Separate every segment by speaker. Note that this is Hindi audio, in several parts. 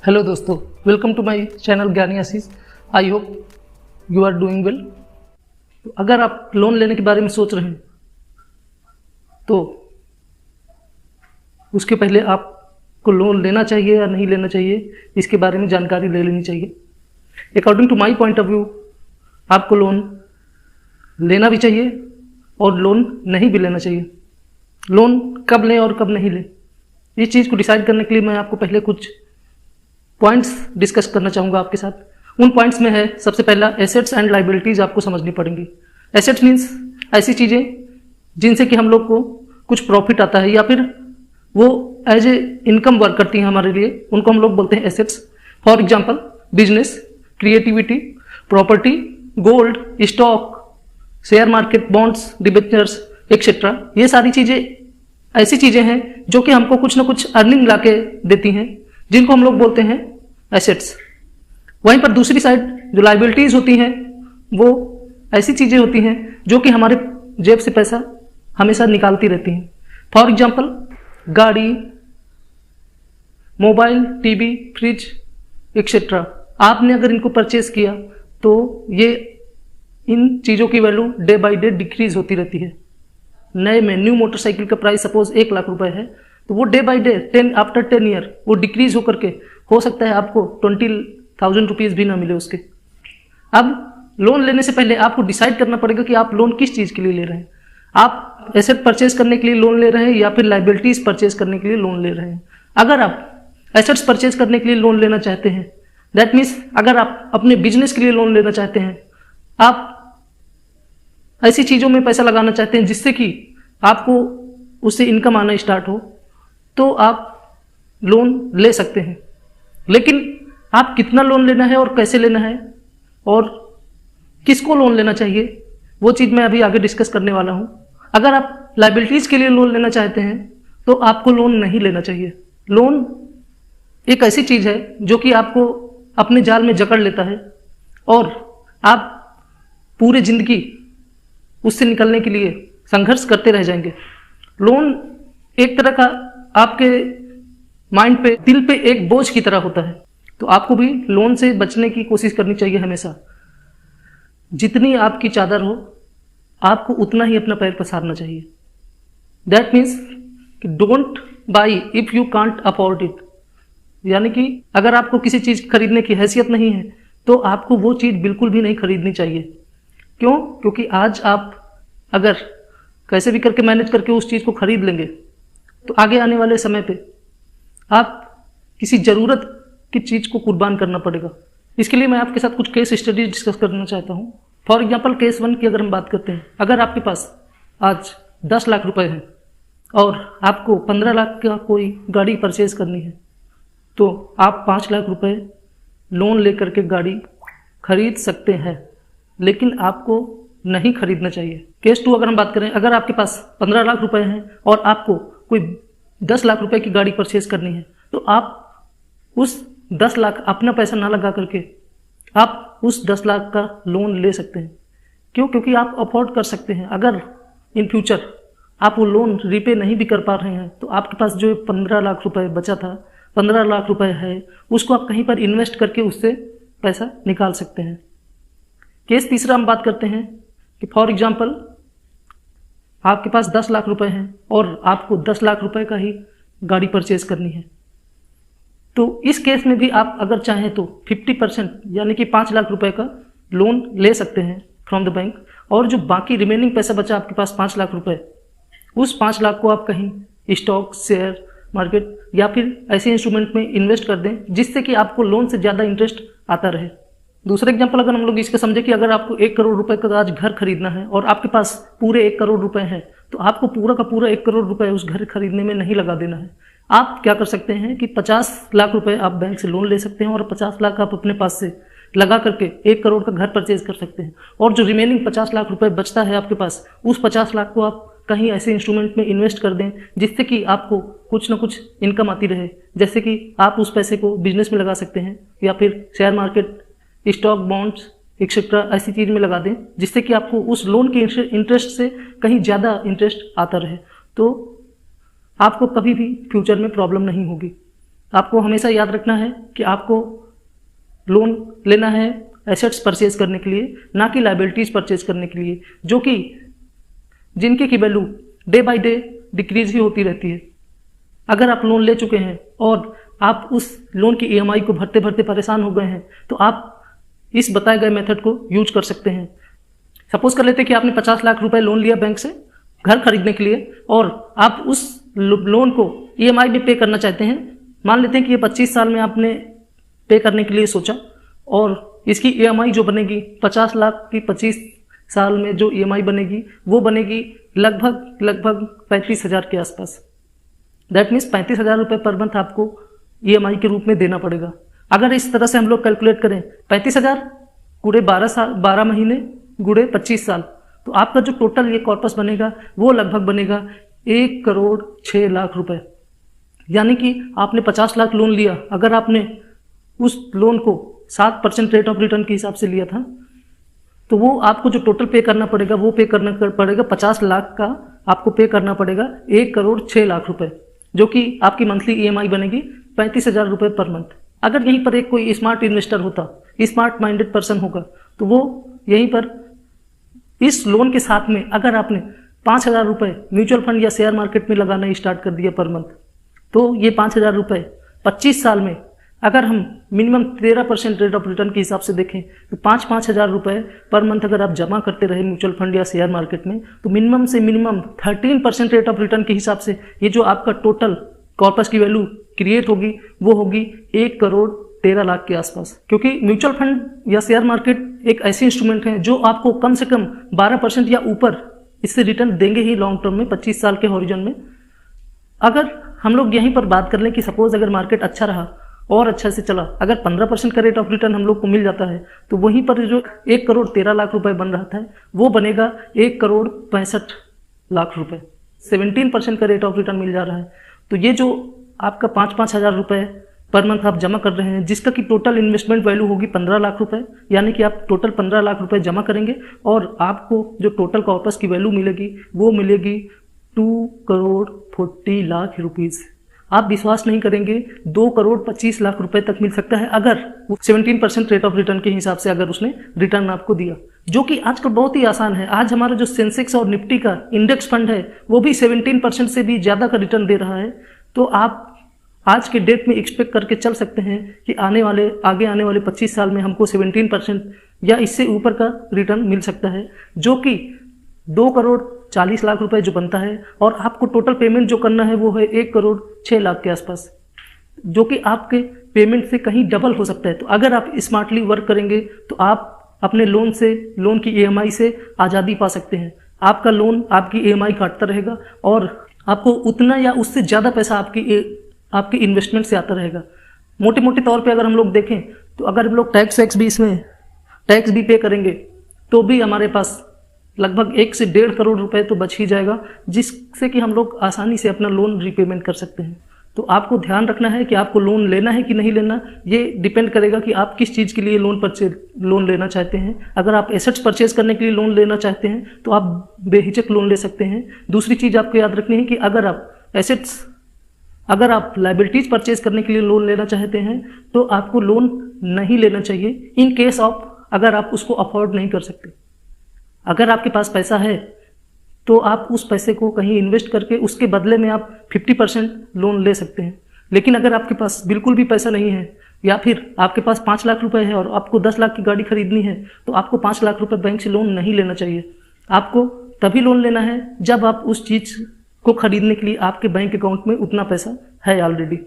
Speaker 1: हेलो दोस्तों, welcome to my channel Gyani Ashish. I hope you are doing well. अगर आप लोन लेने के बारे में सोच रहे हैं तो उसके पहले आपको लोन लेना चाहिए या नहीं लेना चाहिए, इसके बारे में जानकारी ले लेनी चाहिए। According to my point of view, आपको लोन लेना भी चाहिए और लोन नहीं भी लेना चाहिए। लोन कब लें और कब नहीं लें, इस चीज़ को डिसाइड करने के लिए मैं आपको पहले कुछ पॉइंट्स डिस्कस करना चाहूँगा आपके साथ। उन पॉइंट्स में है, सबसे पहला एसेट्स एंड लाइबिलिटीज़ आपको समझनी पड़ेंगी। एसेट्स मीन्स ऐसी चीज़ें जिनसे कि हम लोग को कुछ प्रॉफिट आता है या फिर वो एज ए इनकम वर्क करती हैं हमारे लिए, उनको हम लोग बोलते हैं assets. For example business, creativity, property, gold, stock, share market, bonds, debentures etcetera. ये सारी चीज़ें ऐसी चीज़ें हैं जो कि हमको कुछ ना कुछ अर्निंग ला के देती हैं, जिनको हम लोग बोलते हैं एसेट्स। वहीं पर दूसरी साइड जो लाइबिलिटीज होती हैं वो ऐसी चीज़ें होती हैं जो कि हमारे जेब से पैसा हमेशा निकालती रहती हैं। फॉर एग्जाम्पल गाड़ी, मोबाइल, टीवी, फ्रिज एक्सेट्रा। आपने अगर इनको परचेज किया तो ये इन चीज़ों की value day by day decrease होती रहती है। नए में न्यू मोटरसाइकिल का प्राइस सपोज 1 लाख रुपए है तो वो day by day after 10 year वो डिक्रीज होकर के हो सकता है आपको 20,000 रुपीज़ भी ना मिले उसके। अब लोन लेने से पहले आपको डिसाइड करना पड़ेगा कि आप लोन किस चीज़ के लिए ले रहे हैं। आप एसेट परचेज करने के लिए लोन ले रहे हैं या फिर लाइबिलिटीज परचेज करने के लिए लोन ले रहे हैं। अगर आप एसेट्स परचेज करने के लिए लोन लेना चाहते हैं, दैट मीन्स अगर आप अपने बिजनेस के लिए लोन लेना चाहते हैं, आप ऐसी चीज़ों में पैसा लगाना चाहते हैं जिससे कि आपको उससे इनकम आना स्टार्ट हो, तो आप लोन ले सकते हैं। लेकिन आप कितना लोन लेना है और कैसे लेना है और किसको लोन लेना चाहिए, वो चीज़ मैं अभी आगे डिस्कस करने वाला हूँ। अगर आप लाइबिलिटीज़ के लिए लोन लेना चाहते हैं तो आपको लोन नहीं लेना चाहिए। लोन एक ऐसी चीज़ है जो कि आपको अपने जाल में जकड़ लेता है और आप पूरी जिंदगी उससे निकलने के लिए संघर्ष करते रह जाएंगे। लोन एक तरह का आपके माइंड पे, दिल पे एक बोझ की तरह होता है, तो आपको भी लोन से बचने की कोशिश करनी चाहिए हमेशा। जितनी आपकी चादर हो आपको उतना ही अपना पैर पसारना चाहिए। दैट मीन्स कि don't buy if you can't afford it, यानी कि अगर आपको किसी चीज़ खरीदने की हैसियत नहीं है तो आपको वो चीज़ बिल्कुल भी नहीं खरीदनी चाहिए। क्यों? क्योंकि आज आप अगर कैसे भी करके मैनेज करके उस चीज़ को खरीद लेंगे तो आगे आने वाले समय पे आप किसी ज़रूरत की चीज़ को कुर्बान करना पड़ेगा। इसके लिए मैं आपके साथ कुछ केस स्टडीज डिस्कस करना चाहता हूँ। फॉर एग्जांपल केस 1 की अगर हम बात करते हैं, अगर आपके पास आज 10 लाख रुपए हैं और आपको 15 लाख का कोई गाड़ी परचेज करनी है तो आप 5 लाख रुपए लोन लेकर के गाड़ी खरीद सकते हैं, लेकिन आपको नहीं खरीदना चाहिए। केस 2 अगर हम बात करें, अगर आपके पास 15 लाख रुपए हैं और आपको कोई 10 लाख रुपए की गाड़ी परचेज करनी है तो आप उस 10 लाख अपना पैसा ना लगा करके आप उस 10 लाख का लोन ले सकते हैं। क्यों? क्योंकि आप अफोर्ड कर सकते हैं। अगर इन फ्यूचर आप वो लोन रिपे नहीं भी कर पा रहे हैं तो आपके पास जो 15 लाख रुपए बचा था, 15 लाख रुपए है, उसको आप कहीं पर इन्वेस्ट करके उससे पैसा निकाल सकते हैं। केस 3 हम बात करते हैं कि फॉर एग्जाम्पल आपके पास 10 लाख रुपए हैं और आपको 10 लाख रुपए का ही गाड़ी परचेज करनी है, तो इस केस में भी आप अगर चाहें तो 50% यानी कि 5 लाख रुपए का लोन ले सकते हैं फ्रॉम द बैंक, और जो बाकी रिमेनिंग पैसा बचा आपके पास 5 लाख रुपए, उस 5 लाख को आप कहीं स्टॉक, शेयर मार्केट या फिर ऐसे इंस्ट्रूमेंट में इन्वेस्ट कर दें जिससे कि आपको लोन से ज़्यादा इंटरेस्ट आता रहे। दूसरा एग्जाम्पल अगर हम लोग इसका समझे कि अगर आपको 1 करोड़ रुपए का आज घर खरीदना है और आपके पास पूरे 1 करोड़ रुपए हैं तो आपको पूरा का पूरा 1 करोड़ रुपए उस घर खरीदने में नहीं लगा देना है। आप क्या कर सकते हैं कि 50 लाख रुपए आप बैंक से लोन ले सकते हैं और 50 लाख आप अपने पास से लगा करके 1 करोड़ का घर परचेज कर सकते हैं, और जो रिमेनिंग 50 लाख रुपए बचता है आपके पास, उस 50 लाख को आप कहीं ऐसे इंस्ट्रूमेंट में इन्वेस्ट कर दें जिससे कि आपको कुछ ना कुछ इनकम आती रहे। जैसे कि आप उस पैसे को बिजनेस में लगा सकते हैं या फिर share market, stock, bonds etcetera ऐसी चीज़ में लगा दें जिससे कि आपको उस लोन के इंटरेस्ट से कहीं ज़्यादा इंटरेस्ट आता रहे, तो आपको कभी भी फ्यूचर में प्रॉब्लम नहीं होगी। आपको हमेशा याद रखना है कि आपको लोन लेना है एसेट्स परचेज करने के लिए, ना कि लाइबिलिटीज़ परचेज करने के लिए, जो कि जिनकी की value day by day decrease ही होती रहती है। अगर आप लोन ले चुके हैं और आप उस लोन की ईएमआई को भरते भरते परेशान हो गए हैं, तो आप इस बताए गए मेथड को यूज कर सकते हैं। सपोज कर लेते हैं कि आपने 50 लाख रुपए लोन लिया बैंक से घर खरीदने के लिए, और आप उस लोन को ईएमआई में पे करना चाहते हैं। मान लेते हैं कि ये 25 साल में आपने पे करने के लिए सोचा, और इसकी ईएमआई जो बनेगी 50 लाख की 25 साल में जो ईएमआई बनेगी वो बनेगी लगभग 35,000 के आसपास। दैट मीन्स 35,000 रुपये पर मंथ आपको ईएमआई के रूप में देना पड़ेगा। अगर इस तरह से हम लोग कैलकुलेट करें 35,000 गुणे 12 महीने गुणे 25 साल, तो आपका जो टोटल ये कॉर्पस बनेगा वो लगभग बनेगा 1,06,00,000 रुपए। यानी कि आपने 50 लाख लोन लिया, अगर आपने उस लोन को 7% रेट ऑफ रिटर्न के हिसाब से लिया था, तो वो आपको जो टोटल पे करना पड़ेगा वो पे करना पड़ेगा 50 लाख का आपको पे करना पड़ेगा 1,06,00,000 रुपए, जो कि आपकी मंथली ईएमआई बनेगी 35,000 रुपये पर मंथ। अगर यहीं पर एक कोई स्मार्ट इन्वेस्टर होता, स्मार्ट माइंडेड पर्सन होगा, तो वो यहीं पर इस लोन के साथ में अगर आपने 5,000 रुपये म्यूचुअल फंड या शेयर मार्केट में लगाना स्टार्ट कर दिया पर मंथ, तो ये 5,000 रुपये 25 साल में अगर हम मिनिमम 13% रेट ऑफ रिटर्न के हिसाब से देखें, तो 5,000 रुपये पर मंथ अगर आप जमा करते रहे म्यूचुअल फंड या शेयर मार्केट में, तो मिनिमम से मिनिमम 13% रेट ऑफ रिटर्न के हिसाब से ये जो आपका टोटल कॉर्पस की वैल्यू क्रिएट होगी वो होगी 1,13,00,000 के आसपास। क्योंकि म्यूचुअल फंड या शेयर मार्केट एक ऐसी इंस्ट्रूमेंट है जो आपको कम से कम 12% या ऊपर इससे रिटर्न देंगे ही लॉन्ग टर्म में, 25 साल के हॉरिजन में। अगर हम लोग यहीं पर बात कर लें कि सपोज अगर मार्केट अच्छा रहा और अच्छा से चला, अगर 15% का रेट ऑफ रिटर्न हम लोग को मिल जाता है, तो वहीं पर जो 1,13,00,000 रुपए बन रहा था वो बनेगा 1,65,00,000 रुपए। 17% का रेट ऑफ रिटर्न मिल जा रहा है। तो ये जो आपका 5,000 रुपये पर मंथ आप जमा कर रहे हैं, जिसका कि टोटल इन्वेस्टमेंट वैल्यू होगी 15 लाख रुपए, यानी कि आप टोटल 15 लाख रुपए जमा करेंगे और आपको जो टोटल कॉर्पस की वैल्यू मिलेगी वो मिलेगी 2,40,00,000 रुपीज़। आप विश्वास नहीं करेंगे, 2,25,00,000 रुपए तक मिल सकता है अगर 17% रेट ऑफ रिटर्न के हिसाब से अगर उसने रिटर्न आपको दिया, जो कि आजकल बहुत ही आसान है। आज हमारा जो सेंसेक्स और निफ्टी का इंडेक्स फंड है वो भी 17% से भी ज़्यादा का रिटर्न दे रहा है। तो आप आज के डेट में एक्सपेक्ट करके चल सकते हैं कि आगे आने वाले 25 साल में हमको 17% या इससे ऊपर का रिटर्न मिल सकता है, जो कि 2,40,00,000 रुपए जो बनता है। और आपको टोटल पेमेंट जो करना है वो है 1,06,00,000 के आसपास, जो कि आपके पेमेंट से कहीं डबल हो सकता है। तो अगर आप स्मार्टली वर्क करेंगे तो आप अपने लोन की ईएमआई से आज़ादी पा सकते हैं। आपका लोन आपकी ईएमआई काटता रहेगा और आपको उतना या उससे ज़्यादा पैसा आपकी इन्वेस्टमेंट से आता रहेगा। मोटे मोटे तौर पे अगर हम लोग देखें तो अगर हम लोग टैक्स भी इसमें टैक्स भी पे करेंगे तो भी हमारे पास लगभग 1 से 1.5 करोड़ रुपए तो बच ही जाएगा, जिससे कि हम लोग आसानी से अपना लोन रीपेमेंट कर सकते हैं। तो आपको ध्यान रखना है कि आपको लोन लेना है कि नहीं लेना, ये डिपेंड करेगा कि आप किस चीज़ के लिए लोन लेना चाहते हैं। अगर आप एसेट्स परचेज करने के लिए लोन लेना चाहते हैं तो आप बेहिचक लोन ले सकते हैं। दूसरी चीज़ आपको याद रखनी है कि अगर आप लाइबिलिटीज़ परचेज करने के लिए लोन लेना चाहते हैं तो आपको लोन नहीं लेना चाहिए इन केस ऑफ अगर आप उसको अफोर्ड नहीं कर सकते। अगर आपके पास पैसा है तो आप उस पैसे को कहीं इन्वेस्ट करके उसके बदले में आप 50% लोन ले सकते हैं। लेकिन अगर आपके पास बिल्कुल भी पैसा नहीं है या फिर आपके पास 5 लाख रुपए है और आपको 10 लाख की गाड़ी खरीदनी है, तो आपको 5 लाख रुपए बैंक से लोन नहीं लेना चाहिए। आपको तभी लोन लेना है जब आप उस चीज़ को खरीदने के लिए आपके बैंक अकाउंट में उतना पैसा है ऑलरेडी।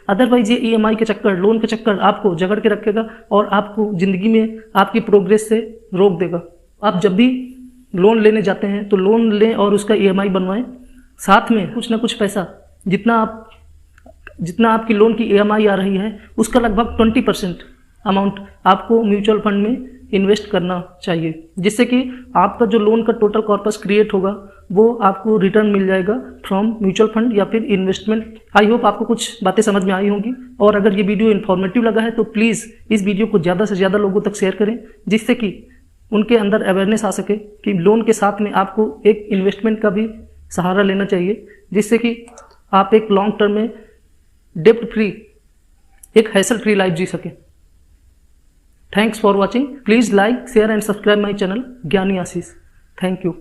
Speaker 1: अदरवाइज ये ईएमआई के चक्कर, लोन के चक्कर आपको जकड़ के रखेगा और आपको ज़िंदगी में आपकी प्रोग्रेस से रोक देगा। आप जब भी लोन लेने जाते हैं तो लोन लें और उसका ईएमआई बनवाएं, साथ में कुछ ना कुछ पैसा जितना आपकी लोन की ईएमआई आ रही है उसका लगभग 20% अमाउंट आपको म्यूचुअल फंड में इन्वेस्ट करना चाहिए, जिससे कि आपका जो लोन का टोटल कॉर्पस क्रिएट होगा वो आपको रिटर्न मिल जाएगा फ्रॉम म्यूचुअल फंड या फिर इन्वेस्टमेंट। आई होप आपको कुछ बातें समझ में आई होंगी, और अगर ये वीडियो इन्फॉर्मेटिव लगा है तो प्लीज़ इस वीडियो को ज़्यादा से ज़्यादा लोगों तक शेयर करें, जिससे कि उनके अंदर अवेयरनेस आ सके कि लोन के साथ में आपको एक इन्वेस्टमेंट का भी सहारा लेना चाहिए, जिससे कि आप एक लॉन्ग टर्म में डेब्ट फ्री एक हैसल फ्री लाइफ जी सके। Thanks for watching. Please like share and subscribe my channel Gyani Ashish. Thank you.